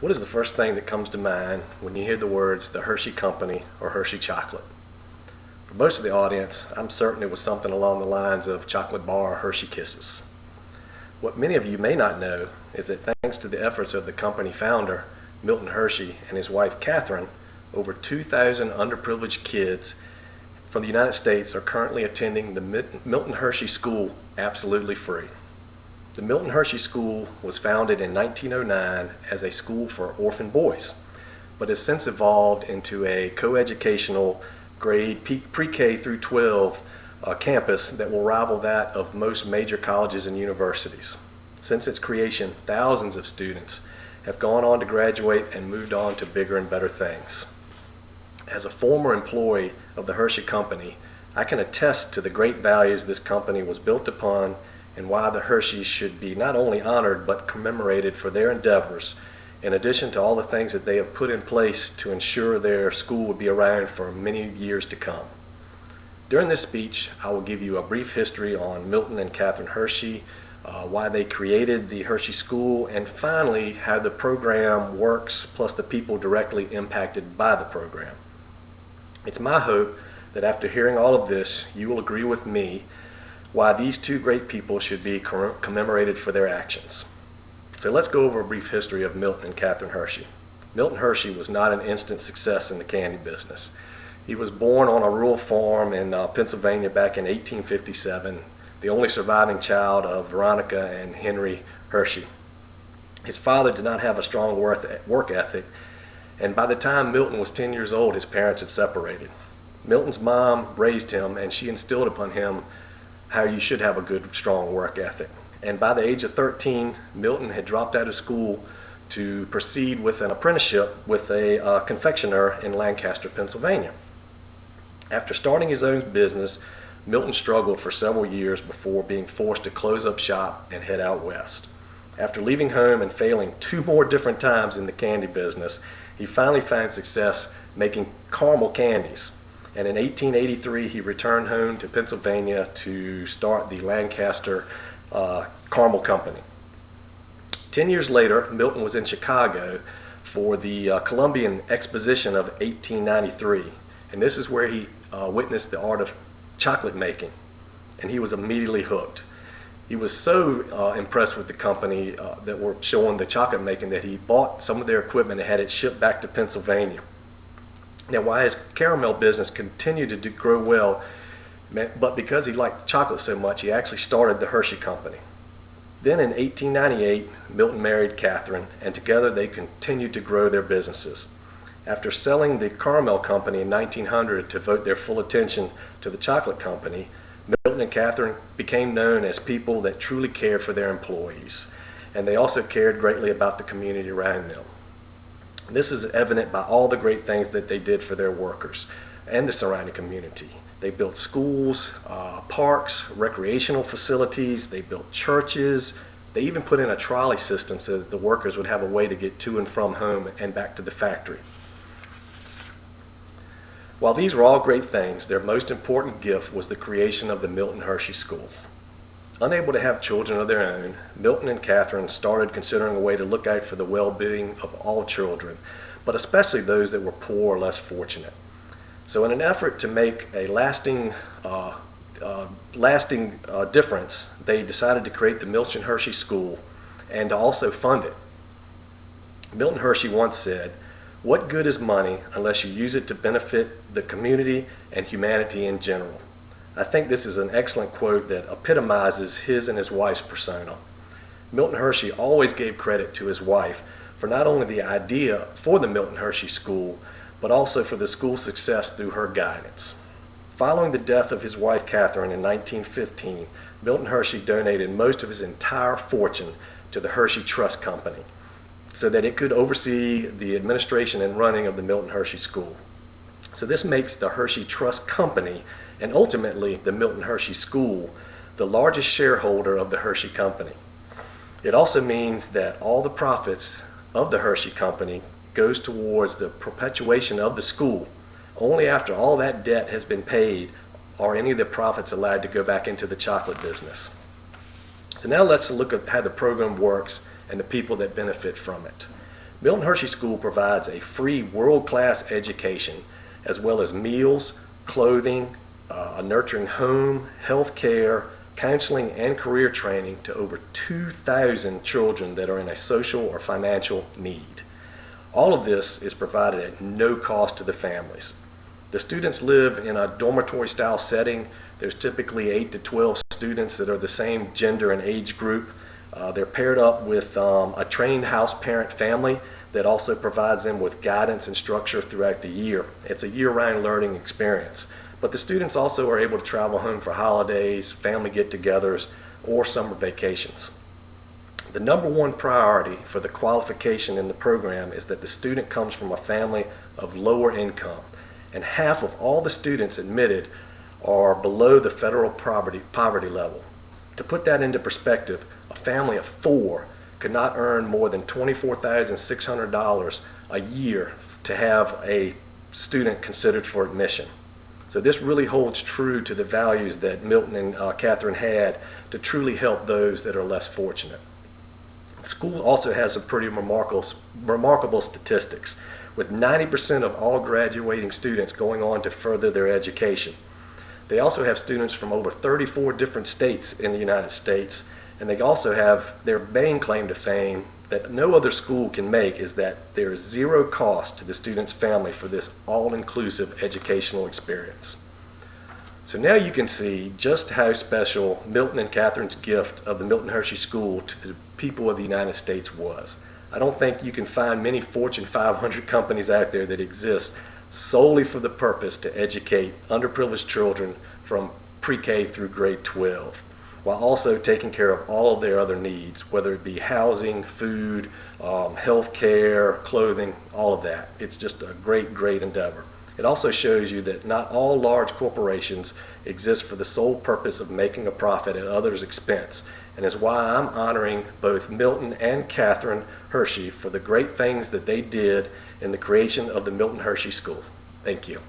What is the first thing that comes to mind when you hear the words the Hershey Company or Hershey Chocolate? For most of the audience, I'm certain it was something along the lines of chocolate bar or Hershey Kisses. What many of you may not know is that thanks to the efforts of the company founder, Milton Hershey, and his wife Catherine, over 2,000 underprivileged kids from the United States are currently attending the Milton Hershey School absolutely free. The Milton Hershey School was founded in 1909 as a school for orphan boys, but has since evolved into a coeducational grade pre-K through 12 campus that will rival that of most major colleges and universities. Since its creation, thousands of students have gone on to graduate and moved on to bigger and better things. As a former employee of the Hershey Company, I can attest to the great values this company was built upon and why the Hersheys should be not only honored but commemorated for their endeavors, in addition to all the things that they have put in place to ensure their school would be around for many years to come. During this speech, I will give you a brief history on Milton and Catherine Hershey, why they created the Hershey School, and finally how the program works, plus the people directly impacted by the program. It's my hope that after hearing all of this, you will agree with me why these two great people should be commemorated for their actions. So let's go over a brief history of Milton and Catherine Hershey. Milton Hershey was not an instant success in the candy business. He was born on a rural farm in Pennsylvania back in 1857, the only surviving child of Veronica and Henry Hershey. His father did not have a strong work ethic, and by the time Milton was 10 years old, his parents had separated. Milton's mom raised him, and she instilled upon him how you should have a good, strong work ethic. And by the age of 13, Milton had dropped out of school to proceed with an apprenticeship with a confectioner in Lancaster, Pennsylvania. After starting his own business, Milton struggled for several years before being forced to close up shop and head out west. After leaving home and failing 2 more different times in the candy business, he finally found success making caramel candies. And in 1883, he returned home to Pennsylvania to start the Lancaster Caramel Company. 10 years later, Milton was in Chicago for the Columbian Exposition of 1893. And this is where he witnessed the art of chocolate making. And he was immediately hooked. He was so impressed with the company that were showing the chocolate making that he bought some of their equipment and had it shipped back to Pennsylvania. Now, while his caramel business continued to grow well, but because he liked chocolate so much, he actually started the Hershey Company. Then in 1898, Milton married Catherine, and together they continued to grow their businesses. After selling the Caramel Company in 1900 to devote their full attention to the chocolate company, Milton and Catherine became known as people that truly cared for their employees, and they also cared greatly about the community around them. This is evident by all the great things that they did for their workers and the surrounding community. They built schools, parks, recreational facilities, they built churches, they even put in a trolley system so that the workers would have a way to get to and from home and back to the factory. While these were all great things, their most important gift was the creation of the Milton Hershey School. Unable to have children of their own, Milton and Catherine started considering a way to look out for the well-being of all children, but especially those that were poor or less fortunate. So in an effort to make a lasting difference, they decided to create the Milton Hershey School and to also fund it. Milton Hershey once said, "What good is money unless you use it to benefit the community and humanity in general?" I think this is an excellent quote that epitomizes his and his wife's persona. Milton Hershey always gave credit to his wife for not only the idea for the Milton Hershey School, but also for the school's success through her guidance. Following the death of his wife Catherine in 1915, Milton Hershey donated most of his entire fortune to the Hershey Trust Company so that it could oversee the administration and running of the Milton Hershey School. So this makes the Hershey Trust Company and ultimately the Milton Hershey School the largest shareholder of the Hershey Company. It also means that all the profits of the Hershey Company goes towards the perpetuation of the school. Only after all that debt has been paid are any of the profits allowed to go back into the chocolate business. So now let's look at how the program works and the people that benefit from it. Milton Hershey School provides a free world-class education as well as meals, clothing, a nurturing home, health care, counseling, and career training to over 2,000 children that are in a social or financial need. All of this is provided at no cost to the families. The students live in a dormitory-style setting. There's typically 8 to 12 students that are the same gender and age group. They're paired up with a trained house parent family that also provides them with guidance and structure throughout the year. It's a year-round learning experience. But the students also are able to travel home for holidays, family get-togethers, or summer vacations. The number one priority for the qualification in the program is that the student comes from a family of lower income, and half of all the students admitted are below the federal poverty level. To put that into perspective, a family of 4 could not earn more than $24,600 a year to have a student considered for admission. So this really holds true to the values that Milton and Catherine had to truly help those that are less fortunate. The school also has some pretty remarkable statistics, with 90% of all graduating students going on to further their education. They also have students from over 34 different states in the United States, and they also have their main claim to fame that no other school can make is that there is zero cost to the student's family for this all-inclusive educational experience. So now you can see just how special Milton and Catherine's gift of the Milton Hershey School to the people of the United States was. I don't think you can find many Fortune 500 companies out there that exist solely for the purpose to educate underprivileged children from pre-K through grade 12, while also taking care of all of their other needs, whether it be housing, food, health care, clothing, all of that. It's just a great, great endeavor. It also shows you that not all large corporations exist for the sole purpose of making a profit at others' expense, and is why I'm honoring both Milton and Catherine Hershey for the great things that they did in the creation of the Milton Hershey School. Thank you.